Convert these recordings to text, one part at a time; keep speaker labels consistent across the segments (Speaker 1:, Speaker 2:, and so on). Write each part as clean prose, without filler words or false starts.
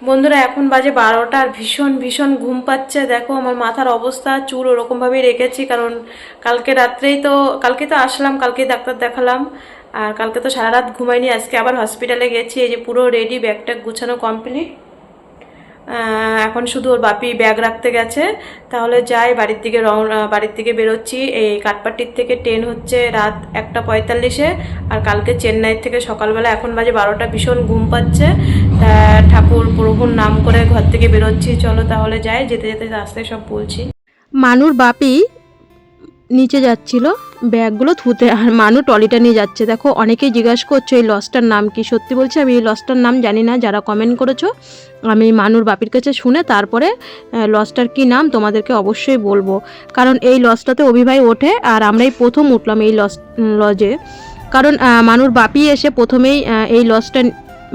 Speaker 1: বন্ধুরা এখন বাজে 12টা আর ভীষণ ভীষণ ঘুম পাচ্ছে। দেখো আমার মাথার অবস্থা, চুল ওরকমভাবেই রেখেছি কারণ কালকে তো আসলাম, কালকেই ডাক্তার দেখালাম। আর কালকে তো সারা রাত ঘুমাইনি, আজকে আবার হসপিটালে গেছি। এই যে পুরো রেডি, ব্যাগ ট্যাগ গুছানো কমপ্লিট। এখন শুধু ওর বাপি ব্যাগ রাখতে গেছে, তাহলে যাই বাড়ির দিকে বেরোচ্ছি। এই কাঠপাট্টির থেকে ট্রেন হচ্ছে রাত 1টা 45-এ, আর কালকে চেন্নাই থেকে সকালবেলা। এখন বাজে 12টা, ভীষণ ঘুম পাচ্ছে। তা ঠাকুর প্রভুর নাম করে ঘর থেকে বেরোচ্ছি। চলো তাহলে যাই, যেতে যেতে রাস্তায় সব বলছি।
Speaker 2: মানুর বাপি নিচে যাচ্ছিল ব্যাগগুলো ধুতে, আর মানু ট্রলিটা নিয়ে যাচ্ছে। দেখো অনেকেই জিজ্ঞাসা করছো এই লসটার নাম কি। সত্যি বলছি আমি এই লসটার নাম জানি না। যারা কমেন্ট করেছো আমি মানুর বাপির কাছে শুনে তারপরে লসটার কি নাম তোমাদেরকে অবশ্যই বলবো। কারণ এই লসটাতে অভিভাই ওঠে, আর আমরাই প্রথম উঠলাম এই লজে। কারণ মানুর বাপি এসে প্রথমেই এই লসটা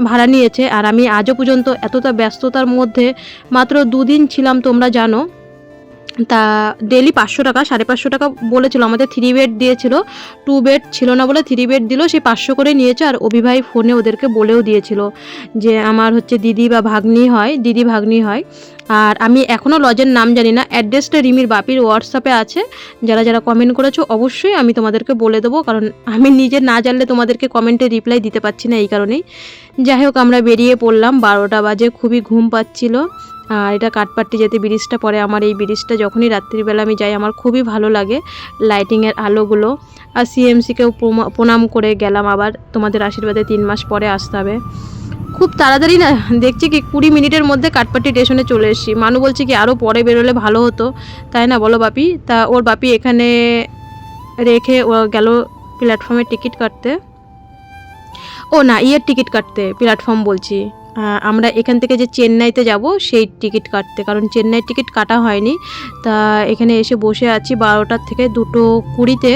Speaker 2: ভাড়া নিয়েছে। আর আমি আজও পর্যন্ত এতটা ব্যস্ততার মধ্যে মাত্র 2 দিন ছিলাম, তোমরা জানো। তা ডেলি 500 টাকা, 550 টাকা বলেছিল। আমাদের 3 বেড দিয়েছিল, 2 বেড ছিল না বলে 3 বেড দিল। সেই 500 করে নিয়েছে। আর অভিভাই ফোনে ওদেরকে বলেও দিয়েছিল যে আমার হচ্ছে দিদি ভাগ্নি হয়। আর আমি এখনও লজের নাম জানি না। অ্যাড্রেসটা রিমির বাপির হোয়াটসঅ্যাপে আছে। যারা যারা কমেন্ট করেছো অবশ্যই আমি তোমাদেরকে বলে দেবো, কারণ আমি নিজে না জানলে তোমাদেরকে কমেন্টে রিপ্লাই দিতে পারছি না, এই কারণেই। যাই হোক আমরা বেরিয়ে পড়লাম, 12টা বাজে। খুবই ঘুম পাচ্ছিল। আর এটা কাঠপাট্টি যেতে ব্রিজটা পড়ে। আমার এই ব্রিজটা যখনই রাত্রিবেলা আমি যাই আমার খুবই ভালো লাগে, লাইটিংয়ের আলোগুলো। আর সিএমসিকেও প্রণাম করে গেলাম। আবার তোমাদের আশীর্বাদে 3 মাস পরে আসতে হবে। খুব তাড়াতাড়ি না, দেখছি কি 20 মিনিটের মধ্যে কাঠপাট্টি স্টেশনে চলে এসেছি। মানু বলছে কি আরও পরে বেরোলে ভালো হতো, তাই না বলো বাপি? তা ওর বাপি এখানে রেখে ও গেল প্ল্যাটফর্মে টিকিট কাটতে। ও না, টিকিট কাটতে, প্ল্যাটফর্ম বলছি। আমরা এখান থেকে যে চেন্নাইতে যাব সেই টিকিট কাটতে, কারণ চেন্নাইয়ের টিকিট কাটা হয়নি। তা এখানে এসে বসে আছি। 12টার থেকে 2:20-তে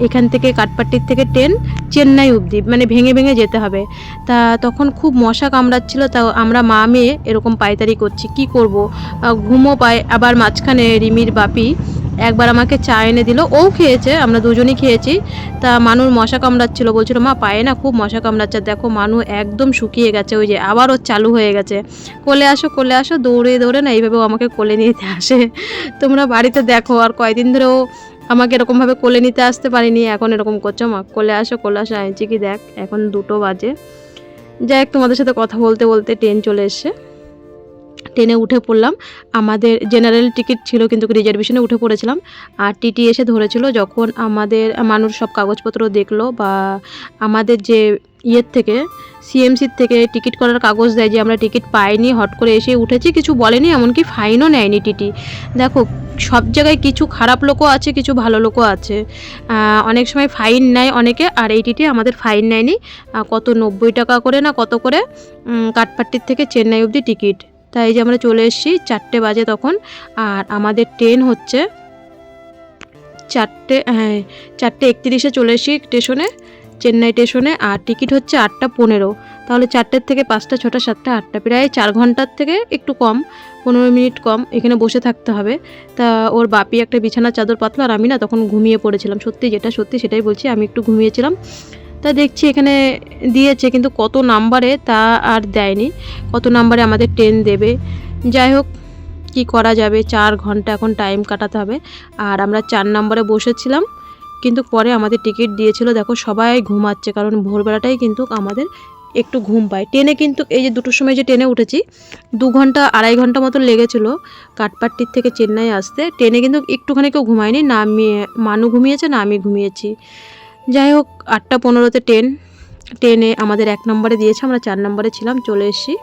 Speaker 2: এখান থেকে কাঠপাট্টির থেকে ট্রেন চেন্নাই অবধি, মানে ভেঙে ভেঙে যেতে হবে। তা তখন খুব মশা কামড়াচ্ছিল। তা আমরা মা মেয়ে এরকম পায়তারি করছি, কি করব। ঘুমও পায়। আবার মাঝখানে রিমির বাপি একবার আমাকে চা এনে দিল, ও খেয়েছে, আমরা দুজনই খেয়েছি। তা মানুর মশা কামড়াচ্ছিল, বলছিল মা পায়ে না খুব মশা কামড়াচ্ছে। দেখো মানু একদম শুকিয়ে গেছে, ওই যে আবারও চালু হয়ে গেছে, কোলে আসো দৌড়ে দৌড়ে না এইভাবে ও আমাকে কোলে নিতে আসে। তোমরা বাড়িতে দেখো। আর কয়দিন ধরে ও আমাকে এরকমভাবে কোলে নিতে আসতে পারিনি, এখন এরকম করছো মা কোলে আসো আনছি কি। দেখ এখন 2টো বাজে। যাই হোক তোমাদের সাথে কথা বলতে বলতে ট্রেন চলে এসছে। ট্রেনে উঠে পড়লাম। আমাদের জেনারেল টিকিট ছিল কিন্তু রিজার্ভেশনে উঠে পড়েছিলাম। আর টিটি এসে ধরেছিল যখন আমাদের মানুষ সব কাগজপত্র দেখলো, বা আমাদের যে থেকে সিএমসির থেকে টিকিট করার কাগজ দেয় যে আমরা টিকিট পাইনি, হট করে এসে উঠেছি, কিছু বলেনি, এমনকি ফাইনও নেয়নি টিটি। দেখো সব জায়গায় কিছু খারাপ লোকও আছে, কিছু ভালো লোকও আছে। অনেক সময় ফাইন নেয় অনেকে, আর এই টিটি আমাদের ফাইন নেয়নি। কত 90 টাকা করে না কত করে কাঠপাট্টির থেকে চেন্নাই অবধি টিকিট। তাই যে আমরা চলে এসেছি 4টে বাজে তখন। আর আমাদের ট্রেন হচ্ছে 4:31-এ চলে এসেছি স্টেশনে, চেন্নাই স্টেশনে। আর টিকিট হচ্ছে 8টা 15। তাহলে 4টের থেকে 5টা 6টা 7টা 8টা, প্রায় 4 ঘন্টার থেকে একটু কম, 15 মিনিট কম এখানে বসে থাকতে হবে। তা ওর বাপি একটা বিছানার চাদর পাতলো, আর আমি না তখন ঘুমিয়ে পড়েছিলাম। যেটা সত্যি সেটাই বলছি, আমি একটু ঘুমিয়েছিলাম। তা দেখছি এখানে দিয়েছে, কিন্তু কত নাম্বারে তা আর দেয়নি, কত নাম্বারে আমাদের ট্রেন দেবে। যাই হোক কি করা যাবে, 4 ঘন্টা এখন টাইম কাটাতে হবে। আর আমরা 4 নম্বরে বসেছিলাম, কিন্তু পরে আমাদের টিকিট দিয়েছিল। দেখো সবাই ঘুমাচ্ছে, কারণ ভোরবেলাটাই কিন্তু আমাদের একটু ঘুম পায় ট্রেনে। কিন্তু এই যে 2টোর সময় যে ট্রেনে উঠেছি, 2 ঘন্টা 2.5 ঘন্টা মতো লেগেছিল কাঠপাট্টির থেকে চেন্নাই আসতে। ট্রেনে কিন্তু একটুখানি কেউ ঘুমায়নি, না মানু ঘুমিয়েছে না আমি ঘুমিয়েছি। যাই হোক 8টা 15-তে ট্রেনে আমাদের 1 নম্বরে দিয়েছে, আমরা 4 নম্বরে ছিলাম, চলে এসেছি।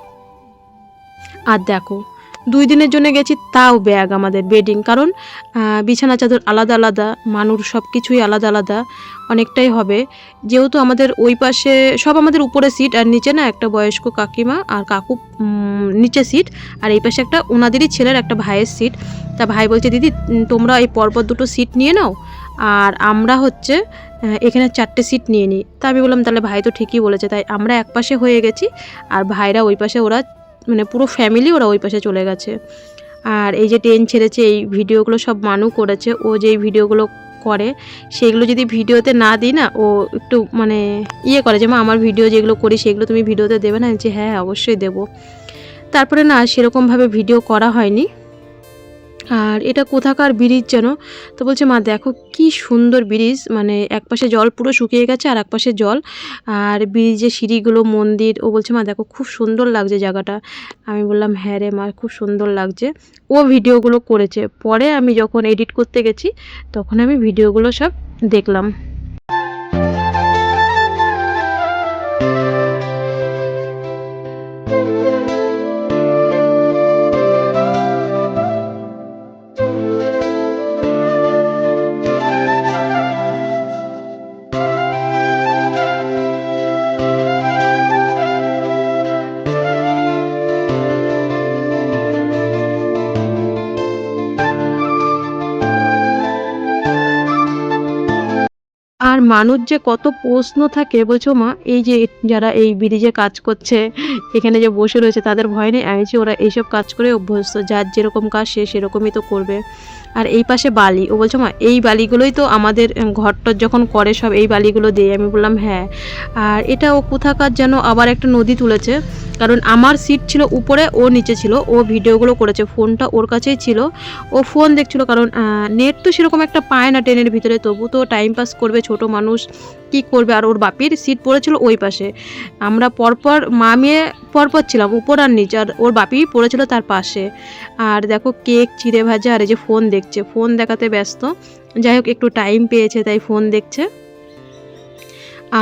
Speaker 2: আর দেখো 2 দিনের জন্য গেছি, তাও ব্যাগ আমাদের বেডিং, কারণ বিছানা চাদর আলাদা আলাদা, মানুষ সব কিছুই আলাদা আলাদা অনেকটাই হবে। যেহেতু আমাদের ওই পাশে সব আমাদের উপরে সিট, আর নিচে না একটা বয়স্ক কাকিমা আর কাকু নিচে সিট, আর এই পাশে একটা ওনাদেরই ছেলের একটা ভাইয়ের সিট। তা ভাই বলছে দিদি তোমরা এই পরপর 2টো সিট নিয়ে নাও, আর আমরা হচ্ছে এখানে 4টে সিট নিয়ে নিই। তা আমি বললাম তাহলে ভাই তো ঠিকই বলেছে। তাই আমরা এক পাশে হয়ে গেছি, আর ভাইরা ওই পাশে, ওরা মানে পুরো ফ্যামিলি ওরা ওই পাশে চলে গেছে। আর এই যে ট্রেন ছেড়েছে, এই ভিডিওগুলো সব মানু করেছে। ও যেই ভিডিওগুলো করে সেইগুলো যদি ভিডিওতে না দিই না, ও একটু মানে করে যে মা আমার ভিডিও যেগুলো করি সেগুলো তুমি ভিডিওতে দেবে না? যে হ্যাঁ অবশ্যই দেবো। তারপরে না সেরকমভাবে ভিডিও করা হয়নি। আর এটা কোথাকার ব্রিজ যেন, তো বলছে মা দেখো কি সুন্দর ব্রিজ, মানে একপাশে জল পুরো শুকিয়ে গেছে আর একপাশে জল, আর ব্রিজের সিঁড়িগুলো মন্দির। ও বলছে মা দেখো খুব সুন্দর লাগছে জায়গাটা। আমি বললাম হ্যাঁ রে মা খুব সুন্দর লাগছে। ও ভিডিওগুলো করেছে, পরে আমি যখন এডিট করতে গেছি তখন আমি ভিডিওগুলো সব দেখলাম। আর মানুষ যে কত প্রশ্ন থাকে, বলছো মা এই যে যারা এই ব্রিজে কাজ করছে এখানে যে বসে রয়েছে তাদের ভয় নেই? আমি বলছি ওরা এইসব কাজ করে অভ্যস্ত, যার যেরকম কাজ সে সেরকমই তো করবে। আর এই পাশে বালি, ও বলছো মা এই বালিগুলোই তো আমাদের ঘরটর যখন করে সব এই বালিগুলো দিয়ে। আমি বললাম হ্যাঁ। আর এটা ও কোথাকার যেন আবার একটা নদী তুলেছে, কারণ আমার সিট ছিল উপরে, ও নিচে ছিল, ও ভিডিওগুলো করেছে, ফোনটা ওর কাছেই ছিল, ও ফোন দেখছিল, কারণ নেট তো সেরকম একটা পায় না ট্রেনের ভিতরে, তবু তো টাইম পাস করবে, ছোট মানুষ কি করবে। আর ওর বাপির সিট পড়েছিল ওই পাশে, আমরা পরপর মা মেয়ে পরপর ছিলাম উপর আর নিচে, আর ওর বাপি পড়েছিল তার পাশে। আর দেখো কেক চিড়ে ভাজা, আর এই যে ফোন দেখছে, ফোন দেখাতে ব্যস্ত। যাই হোক একটু টাইম পেয়েছে তাই ফোন দেখছে।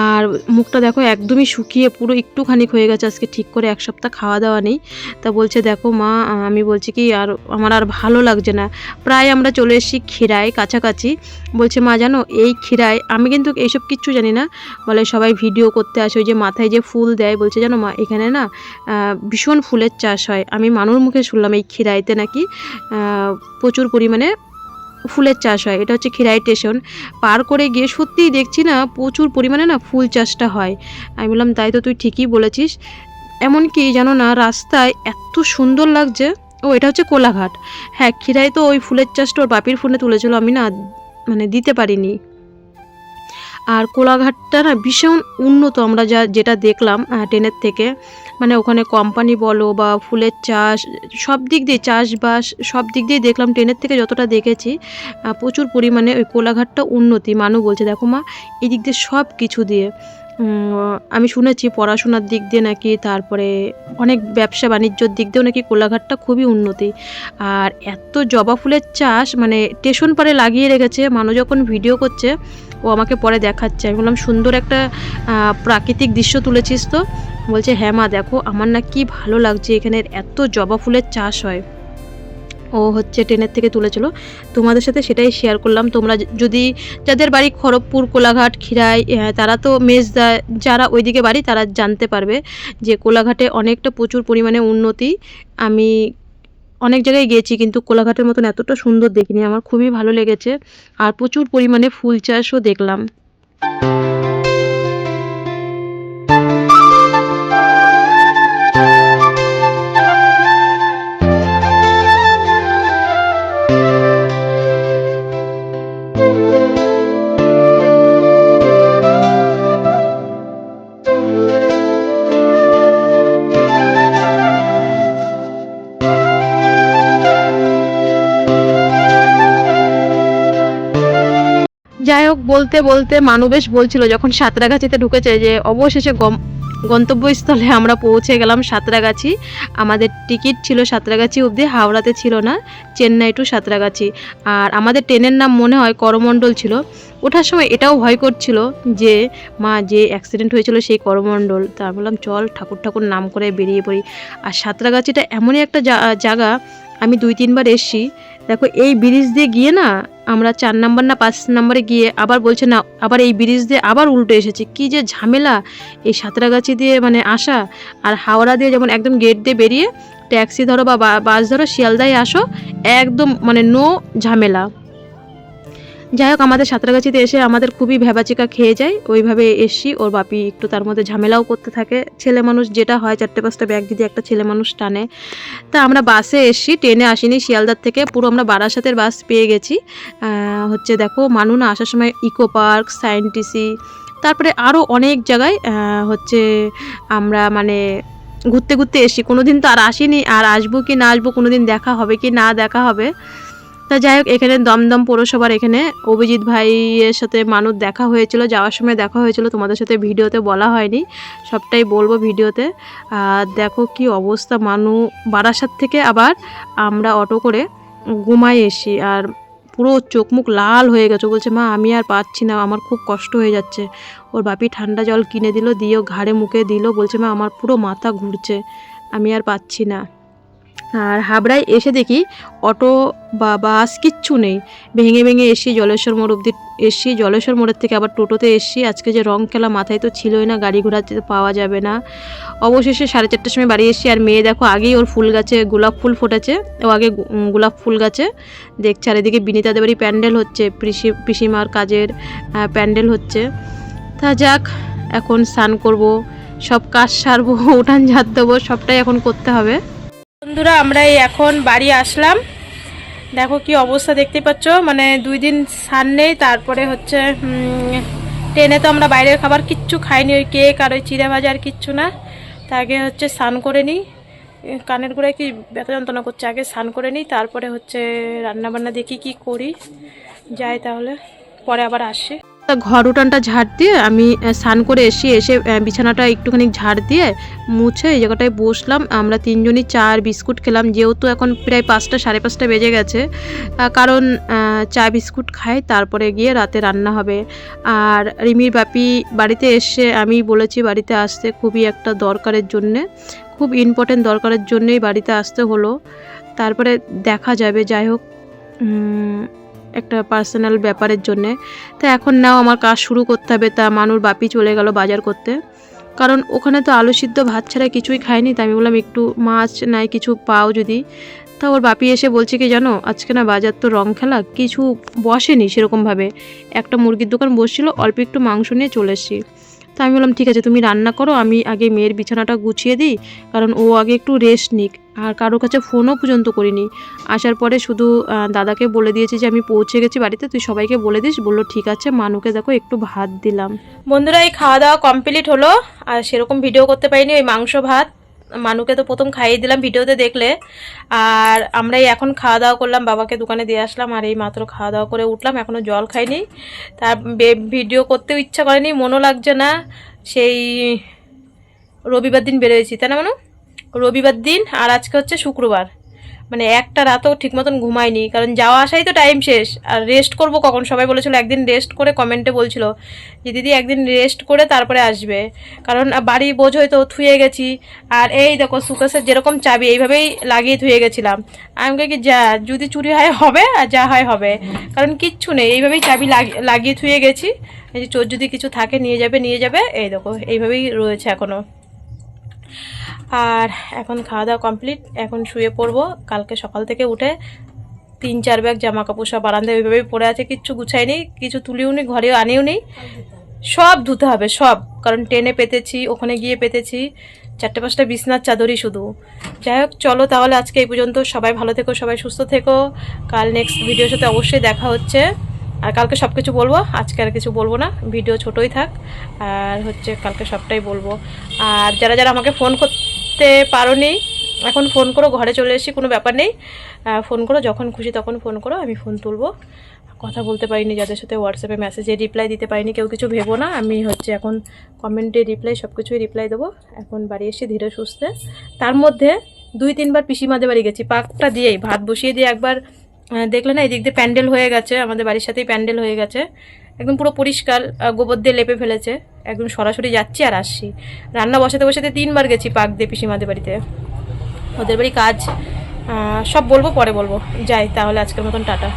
Speaker 2: আর মুখটা দেখো একদমই শুকিয়ে পুরো একটুখানি হয়ে গেছে, আজকে ঠিক করে 1 সপ্তাহ খাওয়া দাওয়া নেই। তা বলছে দেখো মা, আমি বলছি কি আর আমার আর ভালো লাগছে না, প্রায় আমরা চলে এসেছি ক্ষীরায় কাছাকাছি। বলছে মা জানো এই ক্ষীরায়, আমি কিন্তু এইসব কিচ্ছু জানি না, বলে সবাই ভিডিও করতে আসে, ওই যে মাথায় যে ফুল দেয়, বলছে জানো মা এখানে না ভীষণ ফুলের চাষ হয়। আমি মানুর মুখে শুনলাম এই ক্ষীরাইতে নাকি প্রচুর পরিমাণে ফুলের চাষ হয়। এটা হচ্ছে ক্ষীরাই স্টেশন পার করে গিয়ে সত্যিই দেখছি না প্রচুর পরিমাণে না ফুল চাষটা হয়। আমি বললাম তাই তো, তুই ঠিকই বলেছিস। এমনকি জানো না রাস্তায় এত সুন্দর লাগছে। ও এটা হচ্ছে কোলাঘাট। হ্যাঁ ক্ষীরাই তো ওই ফুলের চাষটা ওর বাপির ফোনে তুলেছিল, আমি না মানে দিতে পারিনি। আর কোলাঘাটটা না ভীষণ উন্নত, আমরা যেটা দেখলাম ট্রেনের থেকে, মানে ওখানে কোম্পানি বলো বা ফুলের চাষ সব দিক দিয়ে, চাষবাস সব দিক দিয়ে দেখলাম ট্রেনের থেকে যতটা দেখেছি, প্রচুর পরিমাণে ওই কোলাঘাটটা উন্নতি। মানু বলছে দেখো মা এই দিক দিয়ে সব কিছু দিয়ে, আমি শুনেছি পড়াশোনার দিক দিয়ে নাকি, তারপরে অনেক ব্যবসা বাণিজ্যর দিক দিয়েও নাকি কোলাঘাটটা খুবই উন্নতি। আর এত জবা ফুলের চাষ মানে স্টেশন পারে লাগিয়ে রেখেছে। মানুষ যখন ভিডিও করছে ও আমাকে পরে দেখাচ্ছে, আমি বললাম সুন্দর একটা প্রাকৃতিক দৃশ্য তুলেছিস তো? বলছে হ্যাঁ মা দেখো আমার না কি ভালো লাগছে, এখানের এত জবা ফুলের চাষ হয়। ও হচ্ছে ট্রেনের থেকে তুলেছিল, তোমাদের সাথে সেটাই শেয়ার করলাম। তোমরা যদি যাদের বাড়ি খড়গপুর কোলাঘাট ক্ষীরাই, তারা তো মেজদা যারা ওইদিকে বাড়ি তারা জানতে পারবে যে কোলাঘাটে অনেকটা প্রচুর পরিমাণে উন্নতি। আমি অনেক জায়গায় গেছি কিন্তু কোলাঘাটের মতন এতটা সুন্দর দেখিনি, আমার খুবই ভালো লেগেছে। আর প্রচুর পরিমাণে ফুল চাষও দেখলাম। যাই হোক বলতে বলতে মানু বেশ বলছিল যখন সাঁতরাগাছিতে ঢুকেছে যে অবশেষে গন্তব্যস্থলে আমরা পৌঁছে গেলাম সাঁতরাগাছি। আমাদের টিকিট ছিল সাঁতরাগাছি অবধি, হাওড়াতে ছিল না, চেন্নাই টু সাঁতরাগাছি। আর আমাদের ট্রেনের নাম মনে হয় করমণ্ডল ছিল। ওঠার সময় এটাও ভয় করছিল যে মা যে অ্যাক্সিডেন্ট হয়েছিল সেই করমণ্ডল, তা বললাম চল ঠাকুর ঠাকুর নাম করে বেরিয়ে পড়ি। আর সাঁতরাগাছিটা এমনই একটা জায়গা, আমি 2-3 বার এসেছি। দেখো এই ব্রিজ দিয়ে গিয়ে না আমরা 4 নাম্বার না 5 নাম্বারে গিয়ে আবার বলছে না আবার এই ব্রিজ দিয়ে আবার উল্টো এসেছি। কি যে ঝামেলা এই সাঁতরাগাছি দিয়ে মানে আসা। আর হাওড়া দিয়ে যেমন একদম গেট দিয়ে বেরিয়ে ট্যাক্সি ধরো বা বাস ধরো শিয়ালদায় আসো, একদম মানে নো ঝামেলা। যাই হোক আমাদের সাঁতরাগাছিতে এসে আমাদের খুবই ভ্যাবাচিকা খেয়ে যায়, ওইভাবে এসছি। ওর বাপি একটু তার মধ্যে ঝামেলাও করতে থাকে, ছেলে মানুষ যেটা হয় 4-5টা ব্যাগ যদি একটা ছেলে মানুষ টানে। তা আমরা বাসে এসছি, ট্রেনে আসিনি, শিয়ালদার থেকে পুরো আমরা বারাসাতের বাস পেয়ে গেছি। হচ্ছে দেখো মানু না আসার সময় ইকো পার্ক, সায়েন্টিসি, তারপরে আরও অনেক জায়গায় হচ্ছে আমরা মানে ঘুরতে ঘুরতে এসছি, কোনো দিন তো আর আসিনি, আর আসবো কি না আসবো, কোনো দিন দেখা হবে কি না দেখা হবে। তা যাই হোক, এখানে দমদম পৌরসভার এখানে অভিজিৎ ভাইয়ের সাথে মানুষ দেখা হয়েছিল, যাওয়ার সময় দেখা হয়েছিল, তোমাদের সাথে ভিডিওতে বলা হয়নি, সবটাই বলবো ভিডিওতে। আর দেখো কি অবস্থা, মানু বারাসাত থেকে আবার আমরা অটো করে ঘুমাই এসি, আর পুরো চোখ মুখ লাল হয়ে গেছে। বলছে মা আমি আর পাচ্ছি না, আমার খুব কষ্ট হয়ে যাচ্ছে। ওর বাপি ঠান্ডা জল কিনে দিল, দিয়েও ঘাড়ে মুখে দিল, বলছে মা আমার পুরো মাথা ঘুরছে, আমি আর পাচ্ছি না। আর হাবড়ায় এসে দেখি অটো বা বাস কিচ্ছু নেই, ভেঙে ভেঙে এসছি জলেশ্বর মোড় অবধি এসছি, জলেশ্বর মোড়ের থেকে আবার টোটোতে এসছি। আজকে যে রং খেলা মাথায় তো ছিলই না, গাড়ি ঘোড়া পাওয়া যাবে না। অবশেষে 4:30টার সময় বাড়ি এসছি। আর মেয়ে দেখো আগেই ওর ফুল গাছে গোলাপ ফুল ফুটেছে, ও আগে গোলাপ ফুল গাছে দেখছে। আর এদিকে বিনিতাদের বাড়ি প্যান্ডেল হচ্ছে, পিসিমার কাজের প্যান্ডেল হচ্ছে। তা যাক, এখন স্নান করব, সব কাজ সারবো, উঠান ঝাড় দেবো, সবটাই এখন করতে হবে।
Speaker 1: বন্ধুরা আমরা এই এখন বাড়ি আসলাম, দেখো কি অবস্থা দেখতে পাচ্ছ, মানে 2 দিন স্নান নেই। তারপরে হচ্ছে ট্রেনে তো আমরা বাইরের খাবার কিচ্ছু খাইনি, ওই কেক আর ওই চিড়ে ভাজা আর কিচ্ছু না। তা আগে হচ্ছে স্নান করে নিই, কানের গোড়ায় কি ব্যথা যন্ত্রণা করছে, আগে স্নান করে নিই, তারপরে হচ্ছে রান্নাবান্না দেখি কি করি, যাই তাহলে, পরে আবার আসি।
Speaker 2: ঘর উঠানটা ঝাড় দিয়ে আমি স্নান করে এসে বিছানাটা একটুখানি ঝাড় দিয়ে মুছে এই জায়গাটায় বসলাম। আমরা 3জনই চা আর বিস্কুট খেলাম, যেহেতু এখন প্রায় 5টা 5:30 বেজে গেছে, কারণ চা বিস্কুট খাই, তারপরে গিয়ে রাতে রান্না হবে। আর রিমির বাপি বাড়িতে এসে আমি বলেছি বাড়িতে আসতে, খুবই একটা দরকারের জন্যে, খুব ইম্পর্টেন্ট দরকারের জন্যেই বাড়িতে আসতে হলো, তারপরে দেখা যাবে। যাই হোক, একটা পার্সোনাল ব্যাপারের জন্যে। তো এখন নাও আমার কাজ শুরু করতে হবে। তা মানুর বাপি চলে গেল বাজার করতে, কারণ ওখানে তো আলু সিদ্ধ ভাত ছাড়া কিছুই খায়নি। তাই আমি বললাম একটু মাছ নাই কিছু পাও যদি। তা ওর বাপি এসে বলছে কি জানো, আজকে না বাজার তো রং খেলা, কিছু বসেনি সেরকমভাবে, একটা মুরগির দোকান বসছিল, অল্প একটু মাংস নিয়ে চলে এসেছি। তা আমি বললাম ঠিক আছে তুমি রান্না করো, আমি আগে মেয়ের বিছানাটা গুছিয়ে দিই, কারণ ও আগে একটু রেস্ট নিক। আর কারোর কাছে ফোনও পর্যন্ত করিনি, আসার পরে শুধু দাদাকে বলে দিয়েছি যে আমি পৌঁছে গেছি বাড়িতে, তুই সবাইকে বলে দিস। বললো ঠিক আছে। মানুকে দেখো একটু ভাত দিলাম।
Speaker 1: বন্ধুরা এই খাওয়া দাওয়া কমপ্লিট হলো, আর সেরকম ভিডিও করতে পারিনি, ওই মাংস ভাত মানুকে তো প্রথম খাইয়ে দিলাম, ভিডিওতে দেখলে। আর আমরা এই এখন খাওয়া দাওয়া করলাম, বাবাকে দোকানে দিয়ে আসলাম, আর এই মাত্র খাওয়া দাওয়া করে উঠলাম, এখনও জল খাইনি। তার ভিডিও করতেও ইচ্ছা করেনি, মনও লাগছে না। সেই রবিবার দিন বেরোয়েছি, তাই না মানু? রবিবার দিন, আর আজকে হচ্ছে শুক্রবার, মানে একটা রাতও ঠিক মতন ঘুমাইনি, কারণ যাওয়া আসাই তো টাইম শেষ। আর রেস্ট করব কখন, সবাই বলেছিল একদিন রেস্ট করে, কমেন্টে বলছিল যে দিদি একদিন রেস্ট করে তারপরে আসবে, কারণ বাড়ি বোঝোই তো থুয়ে গেছি। আর এই দেখো সুকেশের যেরকম চাবি এইভাবেই লাগিয়ে থুয়ে গেছিলাম। আমি কি যা যদি চুরি হয় হবে, আর যা হয় হবে, কারণ কিচ্ছু নেই, এইভাবেই চাবি লাগিয়ে থুয়ে গেছি। এই যে চোর যদি কিছু থাকে নিয়ে যাবে, এই দেখো এইভাবেই রয়েছে এখনও। আর এখন খাওয়া দাওয়া কমপ্লিট, এখন শুয়ে পড়বো। কালকে সকাল থেকে উঠে 3-4 ব্যাগ জামা কাপড় সব বারান্দায় ওইভাবেই পড়ে আছে, কিচ্ছু গুছাইনি, কিছু তুলিও নি, ঘরেও আনিও নি, সব ধুতে হবে সব, কারণ ট্রেনে পেতেছি, ওখানে গিয়ে পেতেছি, 4-5টা বিছনার চাদরই শুধু। যাই হোক চলো তাহলে আজকে এই পর্যন্ত, সবাই ভালো থেকো, সবাই সুস্থ থেকো, কাল নেক্সট ভিডিওর সাথে অবশ্যই দেখা হচ্ছে। আর কালকে সব কিছু বলবো, আজকে আর কিছু বলবো না, ভিডিও ছোটোই থাক, আর হচ্ছে কালকে সবটাই বলবো। আর যারা যারা আমাকে ফোন করতে পারোনি, এখন ফোন করো, ঘরে চলে এসেছি, কোনো ব্যাপার নেই, ফোন করো, যখন খুশি তখন ফোন করো, আমি ফোন তুলবো। কথা বলতে পারিনি যাদের সাথে, হোয়াটসঅ্যাপে মেসেজে রিপ্লাই দিতে পারিনি, কেউ কিছু ভেবো না, আমি হচ্ছে এখন কমেন্টে রিপ্লাই, সব কিছুই রিপ্লাই দেবো। এখন বাড়ি এসে ধীরে সুস্থে, তার মধ্যে 2-3 বার পিসিমাদের বাড়ি গেছি, পাকটা দিয়েই ভাত বসিয়ে দিয়ে একবার দেখলে না, এই দিক দিয়ে প্যান্ডেল হয়ে গেছে, আমাদের বাড়ির সাথেই প্যান্ডেল হয়ে গেছে, একদম পুরো পরিষ্কার, গোবর দিয়ে লেপে ফেলেছে, একদম সরাসরি যাচ্ছি আর আসছি। রান্না বসাতে 3 বার গেছি পাক দিয়ে পিসিমাদের বাড়িতে, ওদের বাড়ি কাজ, সব বলবো পরে বলবো। যাই তাহলে, আজকের মতন টাটা।